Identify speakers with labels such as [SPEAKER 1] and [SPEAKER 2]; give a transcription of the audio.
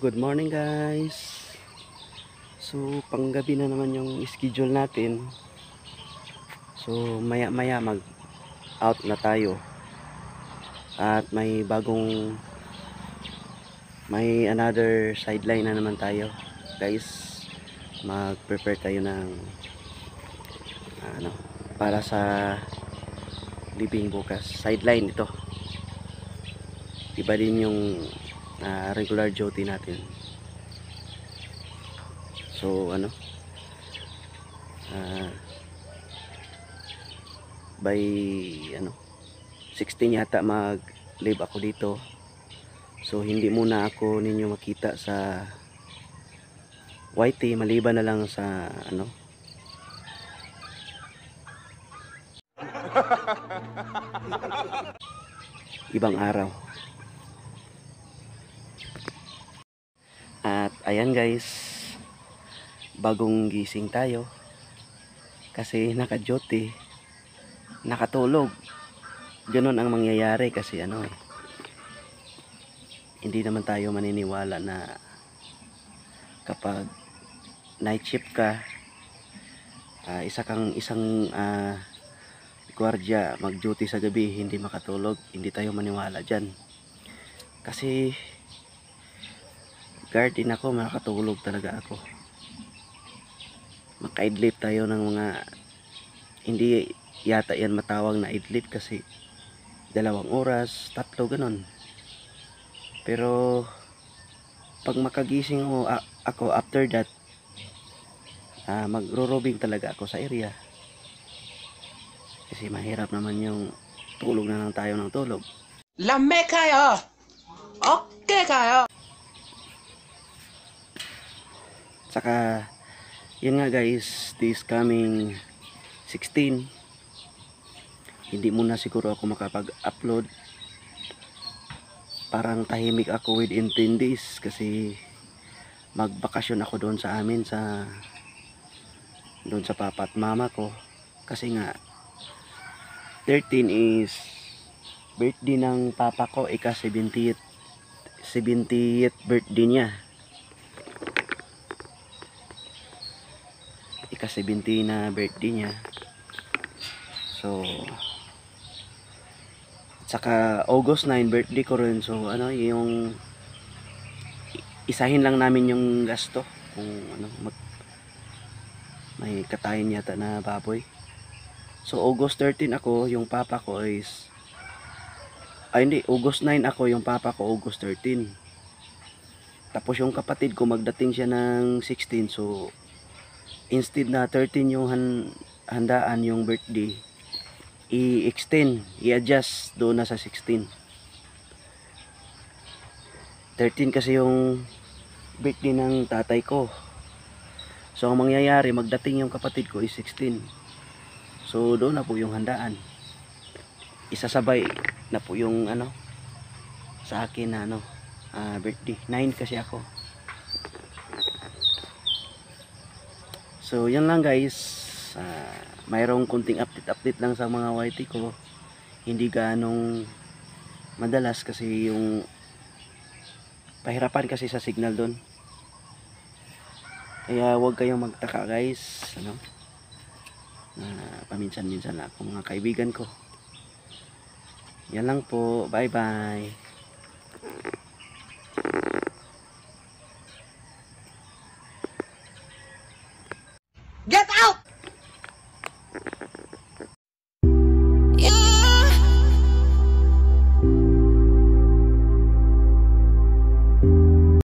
[SPEAKER 1] good morning guys. So, panggabi na naman yung schedule natin. So, maya-maya mag-out na tayo. At may another sideline na naman tayo. Guys, mag-prepare tayo ng para sa living bukas. Sideline ito. Iba din yung regular duty natin. So by 16 yata mag leave ako dito. So hindi muna ako ninyo makita sa YT, maliban na lang sa ibang araw. At ayan guys, bagong gising tayo kasi naka-duty, nakatulog. Ganun ang mangyayari kasi hindi naman tayo maniniwala na kapag night shift ka, isang gwardiya mag-duty sa gabi, hindi makatulog. Hindi tayo maniwala dyan kasi guard din ako, makatulog talaga ako. Maka-idlip tayo ng mga, hindi yata yan matawag na idlip kasi 2 oras, 3, ganun. Pero pag makagising ako after that, magro-robing talaga ako sa area kasi mahirap naman yung tulog na lang tayo ng tulog.
[SPEAKER 2] Lame kayo, okay kayo.
[SPEAKER 1] Saka yun nga guys, this coming 16, hindi muna siguro ako makapag-upload. Parang tahimik ako within 10 days kasi magbakasyon ako doon sa amin, doon sa papa at mama ko. Kasi nga 13 is birthday ng papa ko, ika 70th birthday niya. Ika 70 na birthday niya. So saka August 9 birthday ko rin. So yung isahin lang namin yung gasto kung may katayin yata na baboy. So August 13 ako, yung papa ko is August 9 ako, yung papa ko August 13. Tapos yung kapatid ko magdating siya ng 16. So instead na 13 yung handaan yung birthday, i-adjust doon na sa 16. 13 kasi yung birthday ng tatay ko. So ang mangyayari, magdating yung kapatid ko is 16. So doon na po yung handaan. Isasabay na po yung sa akin na birthday. 9 kasi ako. So yan lang guys. Mayroong kunting update lang sa mga YT ko. Hindi ganong madalas kasi yung pahirapan kasi sa signal doon. Kaya huwag kayong magtaka guys, paminsan-minsan lang ako, mga kaibigan ko. Yan lang po. Bye bye.
[SPEAKER 2] Get out!